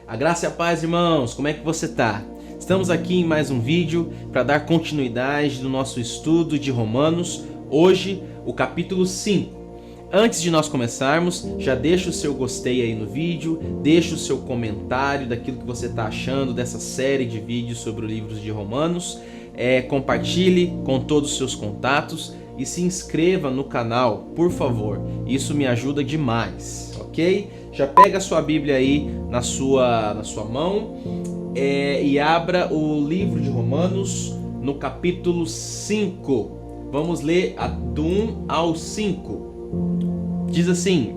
A graça e a paz, irmãos, como é que você tá? Estamos aqui em mais um vídeo para dar continuidade do nosso estudo de Romanos, hoje o capítulo 5. Antes de nós começarmos, já deixa o seu gostei aí no vídeo, deixa o seu comentário daquilo que você está achando dessa série de vídeos sobre o livro de Romanos, compartilhe com todos os seus contatos e se inscreva no canal, por favor, isso me ajuda demais, ok? Já pega a sua Bíblia aí na sua mão e abra o livro de Romanos no capítulo 5. Vamos ler do 1 ao 5. Diz assim: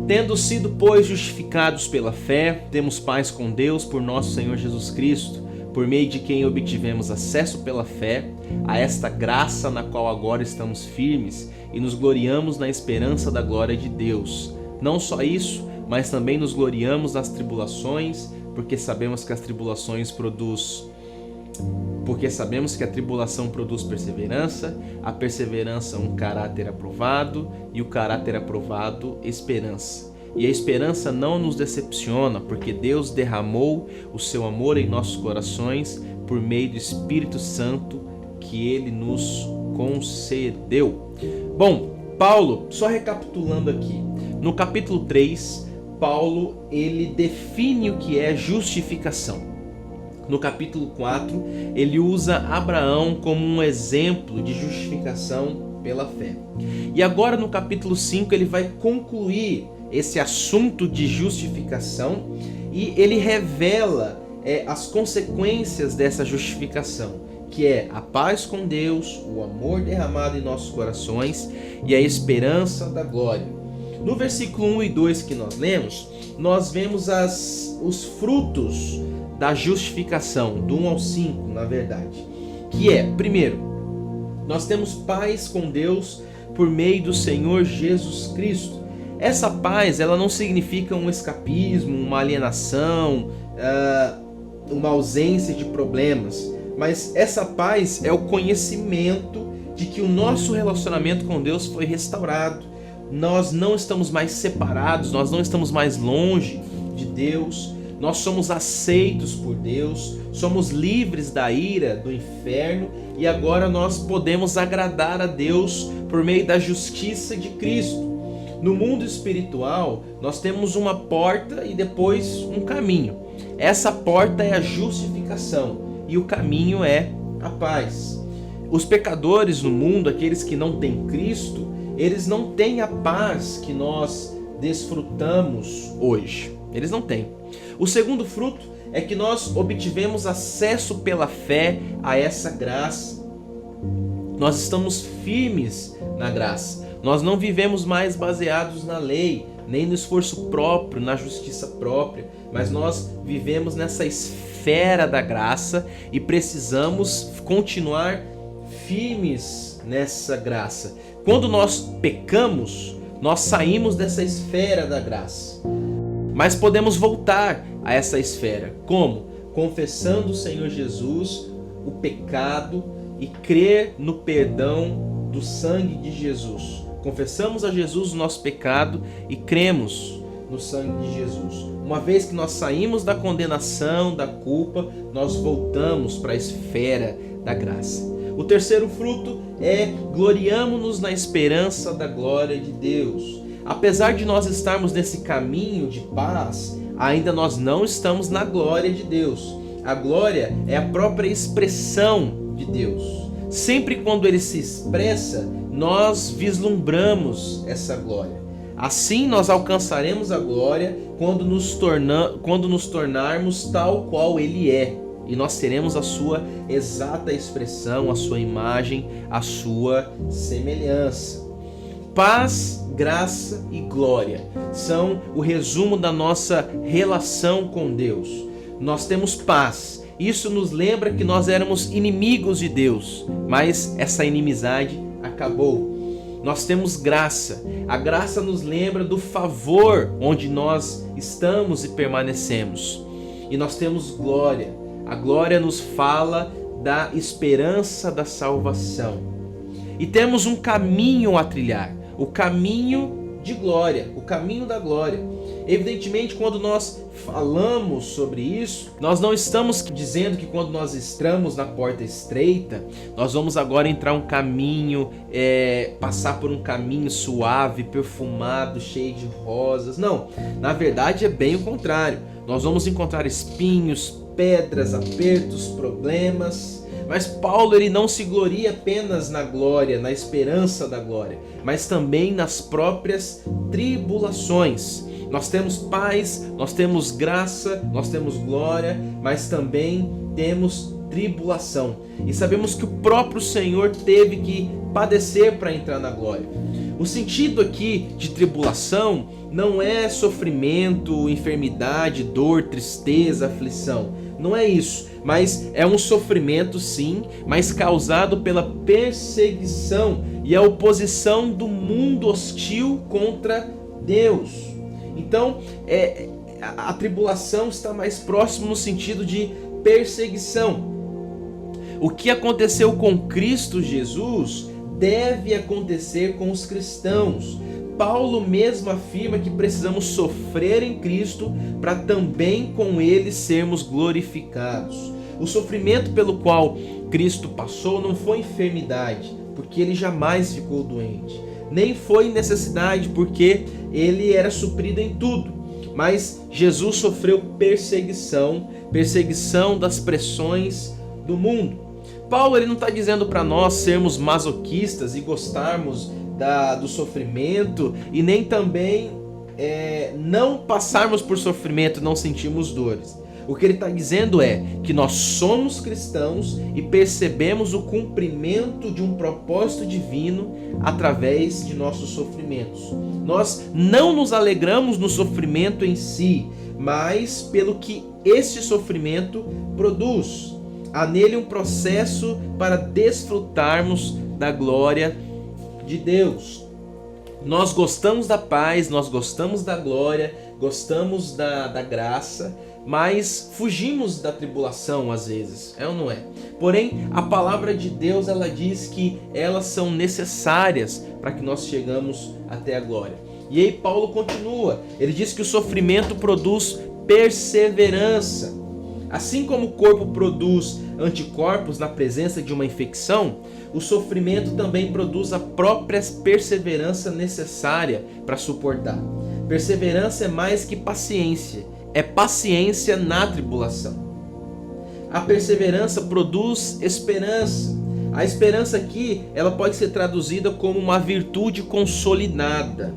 tendo sido, pois, justificados pela fé, temos paz com Deus por nosso Senhor Jesus Cristo, por meio de quem obtivemos acesso pela fé a esta graça na qual agora estamos firmes e nos gloriamos na esperança da glória de Deus. Não só isso, mas também nos gloriamos nas tribulações, porque sabemos que a tribulação produz perseverança, a perseverança um caráter aprovado, e o caráter aprovado esperança. E a esperança não nos decepciona, porque Deus derramou o seu amor em nossos corações por meio do Espírito Santo que Ele nos concedeu. Bom, Paulo, só recapitulando aqui, no capítulo 3, Paulo ele define o que é justificação. No capítulo 4, ele usa Abraão como um exemplo de justificação pela fé. E agora no capítulo 5 ele vai concluir esse assunto de justificação e ele revela as consequências dessa justificação, que é a paz com Deus, o amor derramado em nossos corações e a esperança da glória. No versículo 1 e 2 que nós lemos, nós vemos os frutos da justificação, do 1 ao 5, na verdade. Que é, primeiro, nós temos paz com Deus por meio do Senhor Jesus Cristo. Essa paz, ela não significa um escapismo, uma alienação, uma ausência de problemas. Mas essa paz é o conhecimento de que o nosso relacionamento com Deus foi restaurado. Nós não estamos mais separados, nós não estamos mais longe de Deus, nós somos aceitos por Deus, somos livres da ira do inferno e agora nós podemos agradar a Deus por meio da justiça de Cristo. No mundo espiritual, nós temos uma porta e depois um caminho. Essa porta é a justificação e o caminho é a paz. Os pecadores no mundo, aqueles que não têm Cristo, eles não têm a paz que nós desfrutamos hoje. Eles não têm. O segundo fruto é que nós obtivemos acesso pela fé a essa graça. Nós estamos firmes na graça. Nós não vivemos mais baseados na lei, nem no esforço próprio, na justiça própria, mas nós vivemos nessa esfera da graça e precisamos continuar firmes nessa graça. Quando nós pecamos, nós saímos dessa esfera da graça. Mas podemos voltar a essa esfera. Como? Confessando o Senhor Jesus, o pecado, e crer no perdão do sangue de Jesus. Confessamos a Jesus o nosso pecado e cremos no sangue de Jesus. Uma vez que nós saímos da condenação, da culpa, nós voltamos para a esfera da graça. O terceiro fruto é gloriamo-nos na esperança da glória de Deus. Apesar de nós estarmos nesse caminho de paz, ainda nós não estamos na glória de Deus. A glória é a própria expressão de Deus. Sempre quando Ele se expressa, nós vislumbramos essa glória. Assim nós alcançaremos a glória quando nos tornarmos tal qual Ele é. E nós teremos a sua exata expressão, a sua imagem, a sua semelhança. Paz, graça e glória são o resumo da nossa relação com Deus. Nós temos paz. Isso nos lembra que nós éramos inimigos de Deus, mas essa inimizade acabou. Nós temos graça. A graça nos lembra do favor onde nós estamos e permanecemos. E nós temos glória. A glória nos fala da esperança da salvação. E temos um caminho a trilhar, o caminho de glória, o caminho da glória. Evidentemente, quando nós falamos sobre isso, nós não estamos dizendo que quando nós entramos na porta estreita, nós vamos agora entrar um caminho, passar por um caminho suave, perfumado, cheio de rosas. Não, na verdade é bem o contrário. Nós vamos encontrar espinhos, pedras, apertos, problemas. Mas Paulo, ele não se gloria apenas na glória, na esperança da glória, mas também nas próprias tribulações. Nós temos paz, nós temos graça, nós temos glória, mas também temos tribulação. E sabemos que o próprio Senhor teve que padecer para entrar na glória. O sentido aqui de tribulação não é sofrimento, enfermidade, dor, tristeza, aflição. Não é isso, mas é um sofrimento sim, mas causado pela perseguição e a oposição do mundo hostil contra Deus. Então, a tribulação está mais próximo no sentido de perseguição. O que aconteceu com Cristo Jesus deve acontecer com os cristãos. Paulo mesmo afirma que precisamos sofrer em Cristo para também com ele sermos glorificados. O sofrimento pelo qual Cristo passou não foi enfermidade, porque ele jamais ficou doente. Nem foi necessidade, porque ele era suprido em tudo. Mas Jesus sofreu perseguição das pressões do mundo. Paulo, ele não está dizendo para nós sermos masoquistas e gostarmos do sofrimento e nem também não passarmos por sofrimento, não sentirmos dores. O que ele está dizendo é que nós somos cristãos e percebemos o cumprimento de um propósito divino através de nossos sofrimentos. Nós não nos alegramos no sofrimento em si, mas pelo que este sofrimento produz. Há nele um processo para desfrutarmos da glória de Deus. Nós gostamos da paz, nós gostamos da glória, gostamos da graça, mas fugimos da tribulação às vezes, é ou não é? Porém, a palavra de Deus, ela diz que elas são necessárias para que nós chegamos até a glória. E aí Paulo continua, ele diz que o sofrimento produz perseverança. Assim como o corpo produz anticorpos na presença de uma infecção, o sofrimento também produz a própria perseverança necessária para suportar. Perseverança é mais que paciência, é paciência na tribulação. A perseverança produz esperança. A esperança aqui, ela pode ser traduzida como uma virtude consolidada.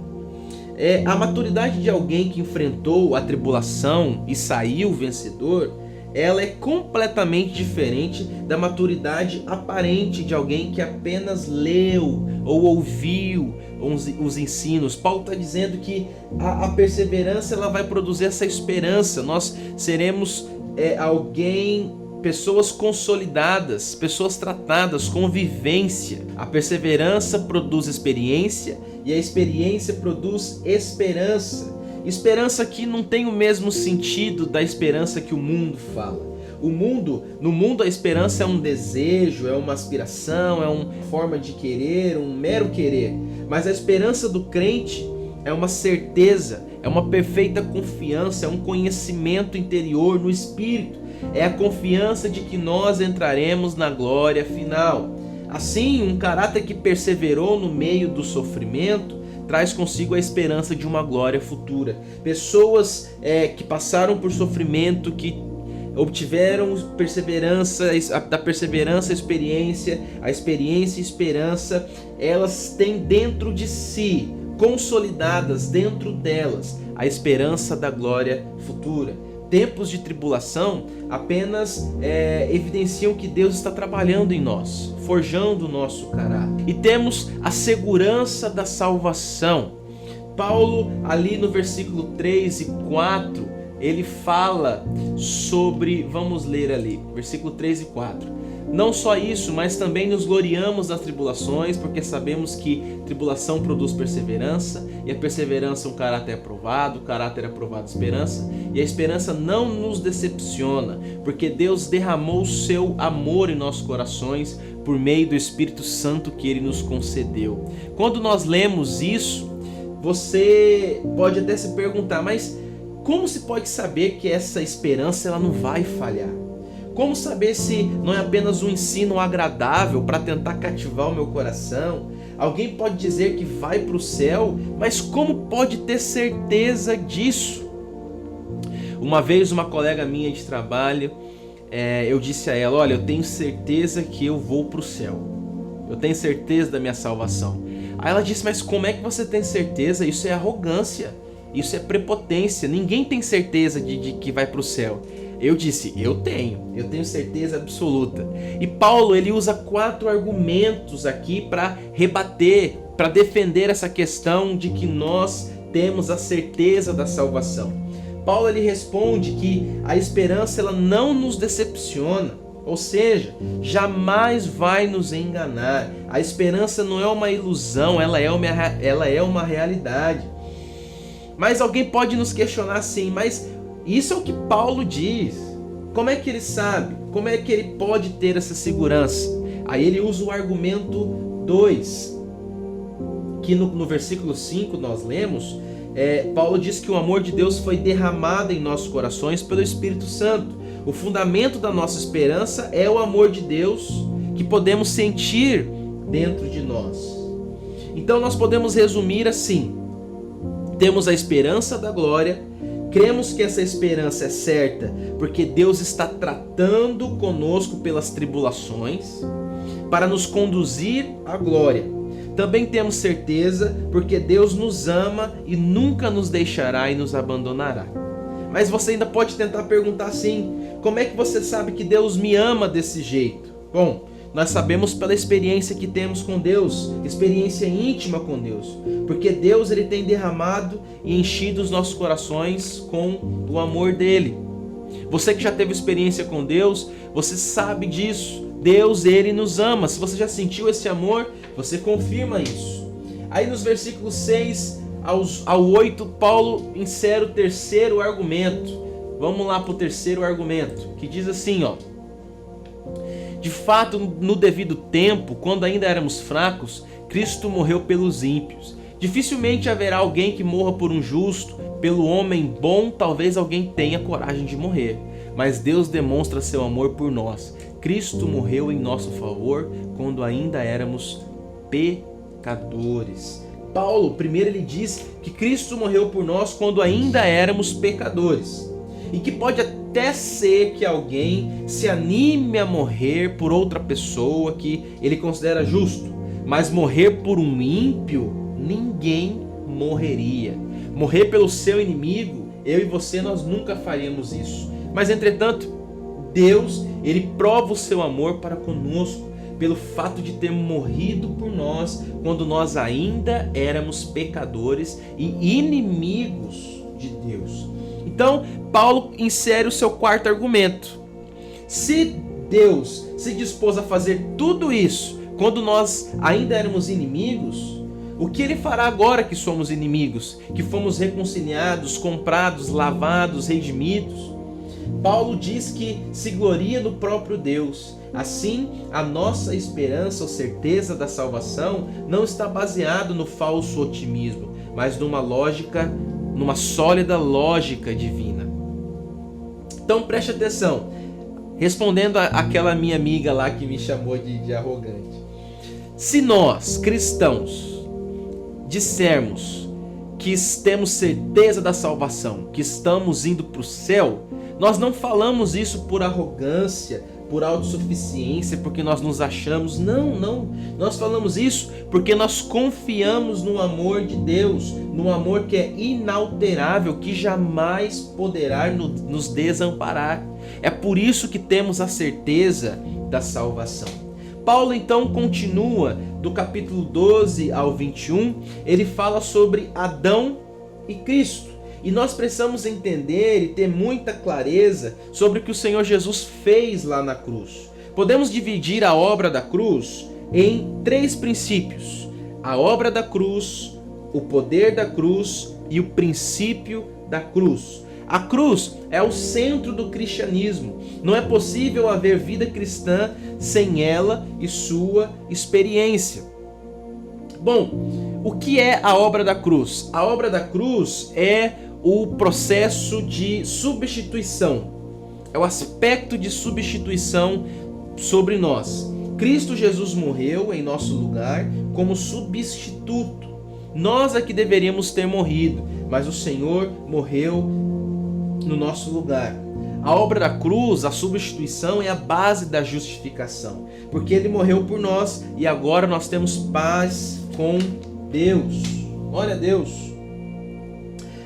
A maturidade de alguém que enfrentou a tribulação e saiu vencedor, ela é completamente diferente da maturidade aparente de alguém que apenas leu ou ouviu os ensinos. Paulo está dizendo que a perseverança, ela vai produzir essa esperança. Nós seremos pessoas consolidadas, pessoas tratadas com vivência. A perseverança produz experiência e a experiência produz esperança. Esperança aqui não tem o mesmo sentido da esperança que o mundo fala. No mundo a esperança é um desejo, é uma aspiração, é uma forma de querer, um mero querer. Mas a esperança do crente é uma certeza, é uma perfeita confiança, é um conhecimento interior no Espírito. É a confiança de que nós entraremos na glória final. Assim, um caráter que perseverou no meio do sofrimento traz consigo a esperança de uma glória futura. Pessoas que passaram por sofrimento, que obtiveram perseverança, da perseverança a experiência e esperança, elas têm dentro de si, consolidadas dentro delas, a esperança da glória futura. Tempos de tribulação apenas evidenciam que Deus está trabalhando em nós, forjando o nosso caráter. E temos a segurança da salvação. Paulo, ali no versículo 3 e 4, ele fala sobre, vamos ler ali, versículo 3 e 4. Não só isso, mas também nos gloriamos nas tribulações, porque sabemos que tribulação produz perseverança, e a perseverança um caráter aprovado, o caráter aprovado esperança, e a esperança não nos decepciona, porque Deus derramou o seu amor em nossos corações por meio do Espírito Santo que Ele nos concedeu. Quando nós lemos isso, você pode até se perguntar, mas como se pode saber que essa esperança ela não vai falhar? Como saber se não é apenas um ensino agradável para tentar cativar o meu coração? Alguém pode dizer que vai para o céu, mas como pode ter certeza disso? Uma vez uma colega minha de trabalho, eu disse a ela, olha, eu tenho certeza que eu vou para o céu. Eu tenho certeza da minha salvação. Aí ela disse, mas como é que você tem certeza? Isso é arrogância, isso é prepotência. Ninguém tem certeza de que vai para o céu. Eu disse, eu tenho certeza absoluta. E Paulo, ele usa 4 argumentos aqui para rebater, para defender essa questão de que nós temos a certeza da salvação. Paulo, ele responde que a esperança ela não nos decepciona, ou seja, jamais vai nos enganar. A esperança não é uma ilusão, ela é uma realidade. Mas alguém pode nos questionar assim, mas isso é o que Paulo diz. Como é que ele sabe? Como é que ele pode ter essa segurança? Aí ele usa o argumento 2, que no versículo 5 nós lemos, Paulo diz que o amor de Deus foi derramado em nossos corações pelo Espírito Santo. O fundamento da nossa esperança é o amor de Deus que podemos sentir dentro de nós. Então nós podemos resumir assim: temos a esperança da glória, cremos que essa esperança é certa porque Deus está tratando conosco pelas tribulações para nos conduzir à glória. Também temos certeza porque Deus nos ama e nunca nos deixará e nos abandonará. Mas você ainda pode tentar perguntar assim, como é que você sabe que Deus me ama desse jeito? Bom, nós sabemos pela experiência que temos com Deus, experiência íntima com Deus, porque Deus ele tem derramado e enchido os nossos corações com o amor dele. Você que já teve experiência com Deus, você sabe disso. Deus, ele nos ama. Se você já sentiu esse amor, você confirma isso. Aí nos versículos 6 ao 8, Paulo insere o terceiro argumento. Vamos lá para o terceiro argumento, que diz assim, ó: de fato, no devido tempo, quando ainda éramos fracos, Cristo morreu pelos ímpios. Dificilmente haverá alguém que morra por um justo, pelo homem bom talvez alguém tenha coragem de morrer. Mas Deus demonstra seu amor por nós. Cristo morreu em nosso favor quando ainda éramos pecadores. Paulo, primeiro ele diz que Cristo morreu por nós quando ainda éramos pecadores. E que pode até ser que alguém se anime a morrer por outra pessoa que ele considera justo. Mas morrer por um ímpio, ninguém morreria. Morrer pelo seu inimigo, eu e você, nós nunca faríamos isso. Mas entretanto, Deus, ele prova o seu amor para conosco, pelo fato de ter morrido por nós quando nós ainda éramos pecadores e inimigos de Deus. Então, Paulo insere o seu quarto argumento. Se Deus se dispôs a fazer tudo isso quando nós ainda éramos inimigos, o que ele fará agora que somos inimigos, que fomos reconciliados, comprados, lavados, redimidos? Paulo diz que se gloria no próprio Deus. Assim, a nossa esperança ou certeza da salvação não está baseado no falso otimismo, mas numa sólida lógica divina. Então preste atenção, respondendo àquela minha amiga lá que me chamou de arrogante. Se nós, cristãos, dissermos que temos certeza da salvação, que estamos indo para o céu, nós não falamos isso por arrogância, por autossuficiência, porque nós nos achamos. Não. Nós falamos isso porque nós confiamos no amor de Deus, no amor que é inalterável, que jamais poderá nos desamparar. É por isso que temos a certeza da salvação. Paulo então continua do capítulo 12 ao 21, ele fala sobre Adão e Cristo. E nós precisamos entender e ter muita clareza sobre o que o Senhor Jesus fez lá na cruz. Podemos dividir a obra da cruz em 3 princípios: a obra da cruz, o poder da cruz e o princípio da cruz. A cruz é o centro do cristianismo. Não é possível haver vida cristã sem ela e sua experiência. Bom, O que é a obra da cruz? A obra da cruz é o processo de substituição. É o aspecto de substituição sobre nós. Cristo Jesus morreu em nosso lugar como substituto. Nós é que deveríamos ter morrido, mas o Senhor morreu no nosso lugar. A obra da cruz, a substituição, é a base da justificação, porque Ele morreu por nós e agora nós temos paz com Deus. Glória a Deus.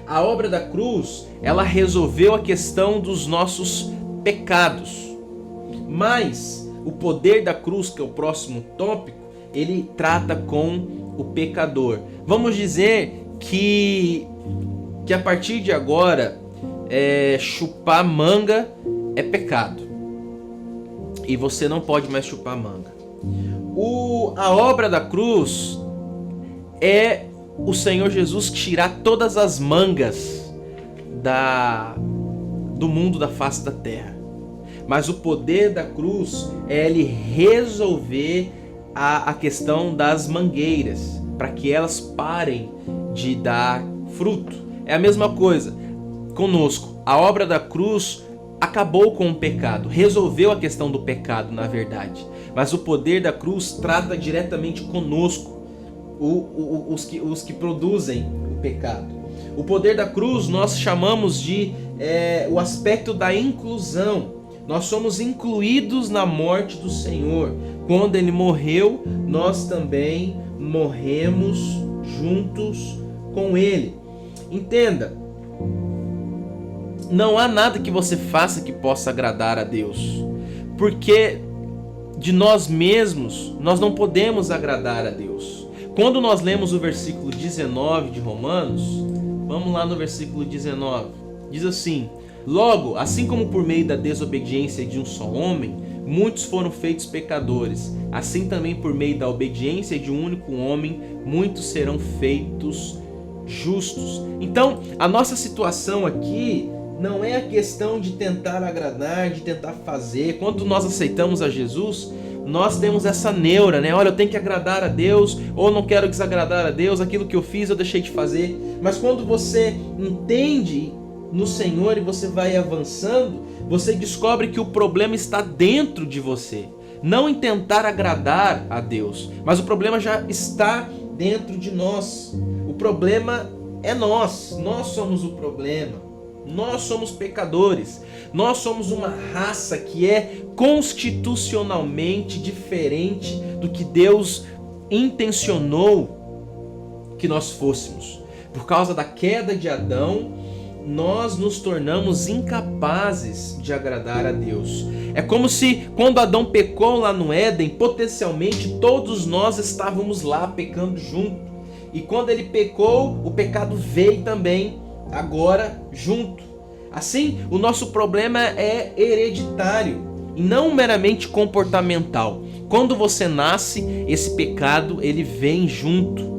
A obra da cruz, ela resolveu a questão dos nossos pecados, mas o poder da cruz, que é o próximo tópico, ele trata com o pecador. Vamos dizer que a partir de agora, chupar manga é pecado e você não pode mais chupar manga. A obra da cruz é o Senhor Jesus tirar todas as mangas do mundo, da face da terra. Mas o poder da cruz é Ele resolver a questão das mangueiras, para que elas parem de dar fruto. É a mesma coisa conosco. A obra da cruz acabou com o pecado, resolveu a questão do pecado, na verdade. Mas o poder da cruz trata diretamente conosco, os que produzem o pecado. O poder da cruz nós chamamos de o aspecto da inclusão. Nós somos incluídos na morte do Senhor. Quando Ele morreu, nós também morremos juntos com Ele. Entenda, não há nada que você faça que possa agradar a Deus, porque de nós mesmos nós não podemos agradar a Deus. Quando nós lemos o versículo 19 de Romanos, vamos lá no versículo 19, diz assim: logo, assim como por meio da desobediência de um só homem, muitos foram feitos pecadores, assim também por meio da obediência de um único homem, muitos serão feitos justos. Então, a nossa situação aqui não é a questão de tentar agradar, de tentar fazer. Quando nós aceitamos a Jesus, nós temos essa neura, né? Olha, eu tenho que agradar a Deus, ou não quero desagradar a Deus, aquilo que eu fiz eu deixei de fazer. Mas quando você entende no Senhor e você vai avançando, você descobre que o problema está dentro de você, não em tentar agradar a Deus, mas o problema já está dentro de nós. O problema é nós somos o problema. Nós somos pecadores, nós somos uma raça que é constitucionalmente diferente do que Deus intencionou que nós fôssemos. Por causa da queda de Adão, nós nos tornamos incapazes de agradar a Deus. É como se quando Adão pecou lá no Éden, potencialmente todos nós estávamos lá pecando junto. E quando ele pecou, o pecado veio também agora junto. Assim, o nosso problema é hereditário e não meramente comportamental. Quando você nasce, esse pecado ele vem junto.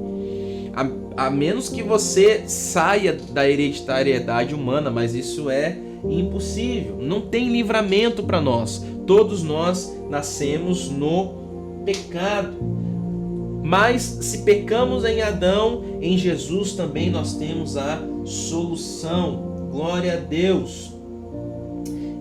A menos que você saia da hereditariedade humana, mas isso é impossível. Não tem livramento para nós. Todos nós nascemos no pecado. Mas se pecamos em Adão, em Jesus também nós temos a solução. Glória a Deus.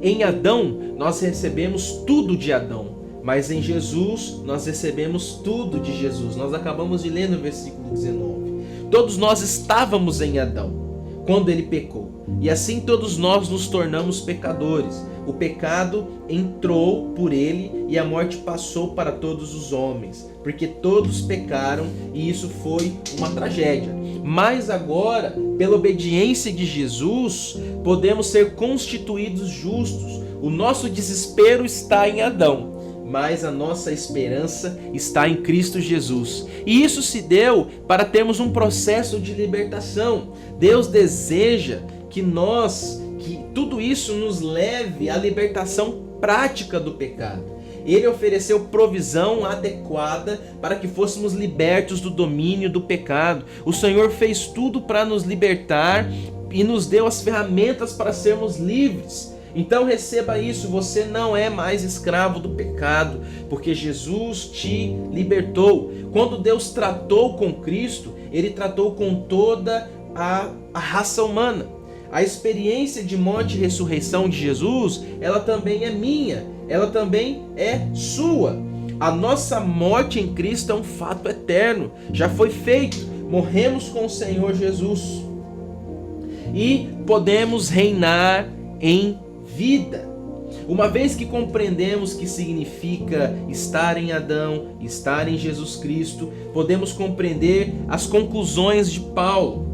Em Adão nós recebemos tudo de Adão, mas em Jesus nós recebemos tudo de Jesus. Nós acabamos de ler no versículo 19. Todos nós estávamos em Adão quando ele pecou, e assim todos nós nos tornamos pecadores. O pecado entrou por ele e a morte passou para todos os homens, porque todos pecaram e isso foi uma tragédia. Mas agora, pela obediência de Jesus, podemos ser constituídos justos. O nosso desespero está em Adão, mas a nossa esperança está em Cristo Jesus. E isso se deu para termos um processo de libertação. Deus deseja que tudo isso nos leve à libertação prática do pecado. Ele ofereceu provisão adequada para que fôssemos libertos do domínio do pecado. O Senhor fez tudo para nos libertar e nos deu as ferramentas para sermos livres. Então receba isso, você não é mais escravo do pecado, porque Jesus te libertou. Quando Deus tratou com Cristo, Ele tratou com toda a raça humana. A experiência de morte e ressurreição de Jesus, ela também é minha, ela também é sua. A nossa morte em Cristo é um fato eterno, já foi feito, morremos com o Senhor Jesus e podemos reinar em vida. Uma vez que compreendemos que significa estar em Adão, estar em Jesus Cristo, podemos compreender as conclusões de Paulo.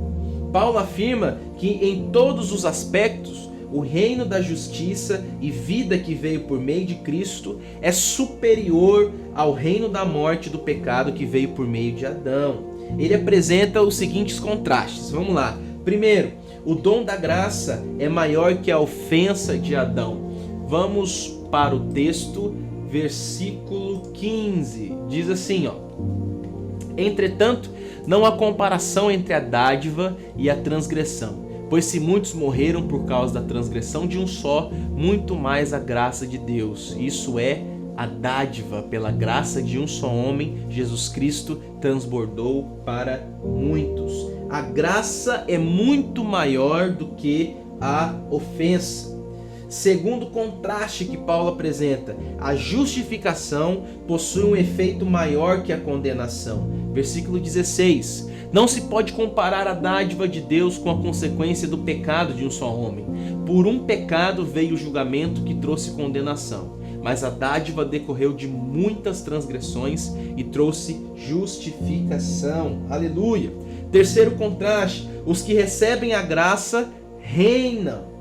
Paulo afirma que em todos os aspectos, o reino da justiça e vida que veio por meio de Cristo é superior ao reino da morte e do pecado que veio por meio de Adão. Ele apresenta os seguintes contrastes. Vamos lá. Primeiro, o dom da graça é maior que a ofensa de Adão. Vamos para o texto, versículo 15. Diz assim, Entretanto, não há comparação entre a dádiva e a transgressão. Pois se muitos morreram por causa da transgressão de um só, muito mais a graça de Deus. Isso é, a dádiva pela graça de um só homem, Jesus Cristo, transbordou para muitos. A graça é muito maior do que a ofensa. Segundo contraste que Paulo apresenta, a justificação possui um efeito maior que a condenação. Versículo 16. Não se pode comparar a dádiva de Deus com a consequência do pecado de um só homem. Por um pecado veio o julgamento que trouxe condenação, mas a dádiva decorreu de muitas transgressões e trouxe justificação. Aleluia! Terceiro contraste, os que recebem a graça reinam.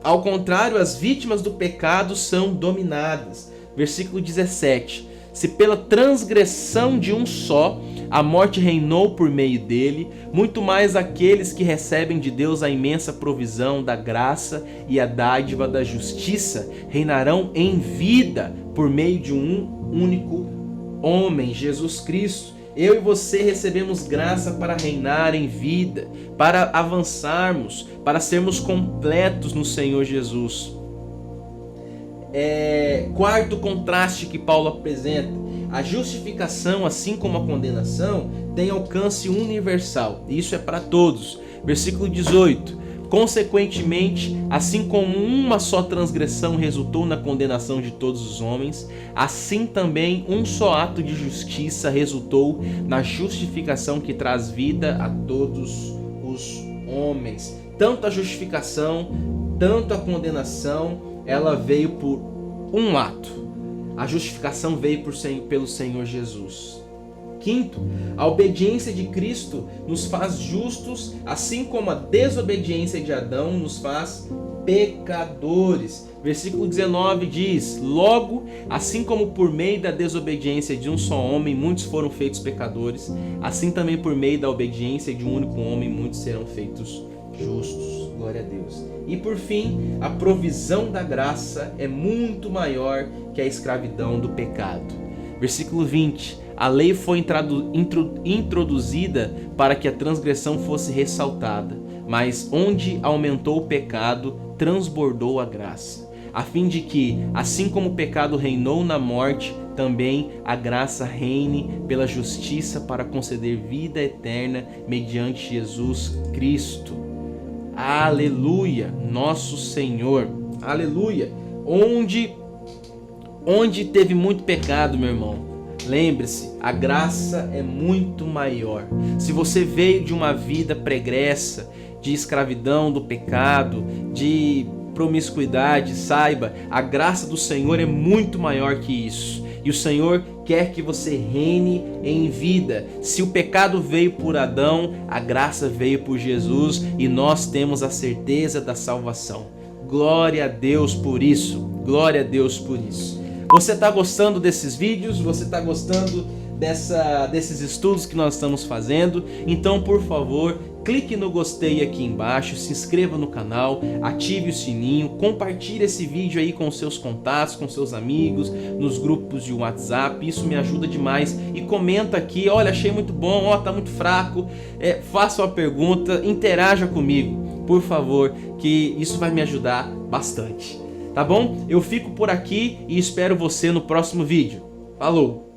Ao contrário, as vítimas do pecado são dominadas. Versículo 17. Se pela transgressão de um só a morte reinou por meio dele, muito mais aqueles que recebem de Deus a imensa provisão da graça e a dádiva da justiça reinarão em vida por meio de um único homem, Jesus Cristo. Eu e você recebemos graça para reinar em vida, para avançarmos, para sermos completos no Senhor Jesus. Quarto contraste que Paulo apresenta: a justificação, assim como a condenação, tem alcance universal. Isso é para todos. Versículo 18. Consequentemente, assim como uma só transgressão resultou na condenação de todos os homens, assim também um só ato de justiça resultou na justificação que traz vida a todos os homens. Tanto a justificação, tanto a condenação, ela veio por um ato. A justificação veio pelo Senhor Jesus. Quinto, a obediência de Cristo nos faz justos, assim como a desobediência de Adão nos faz pecadores. Versículo 19 diz: logo, assim como por meio da desobediência de um só homem muitos foram feitos pecadores, assim também por meio da obediência de um único homem muitos serão feitos justos. Glória a Deus. E por fim, a provisão da graça é muito maior que a escravidão do pecado. Versículo 20. A lei foi introduzida para que a transgressão fosse ressaltada, mas onde aumentou o pecado, transbordou a graça, a fim de que, assim como o pecado reinou na morte, também a graça reine pela justiça para conceder vida eterna mediante Jesus Cristo. Aleluia, nosso Senhor. Aleluia. Onde teve muito pecado, meu irmão, lembre-se, a graça é muito maior. Se você veio de uma vida pregressa, de escravidão do pecado, de promiscuidade, saiba, a graça do Senhor é muito maior que isso. E o Senhor quer que você reine em vida. Se o pecado veio por Adão, a graça veio por Jesus e nós temos a certeza da salvação. Glória a Deus por isso. Glória a Deus por isso. Você está gostando desses vídeos? Você está gostando desses estudos que nós estamos fazendo? Então, por favor, clique no gostei aqui embaixo, se inscreva no canal, ative o sininho, compartilhe esse vídeo aí com seus contatos, com seus amigos, nos grupos de WhatsApp, isso me ajuda demais. E comenta aqui: olha, achei muito bom, tá muito fraco, faça uma pergunta, interaja comigo. por favor, que isso vai me ajudar bastante. Tá bom? Eu fico por aqui e espero você no próximo vídeo. Falou!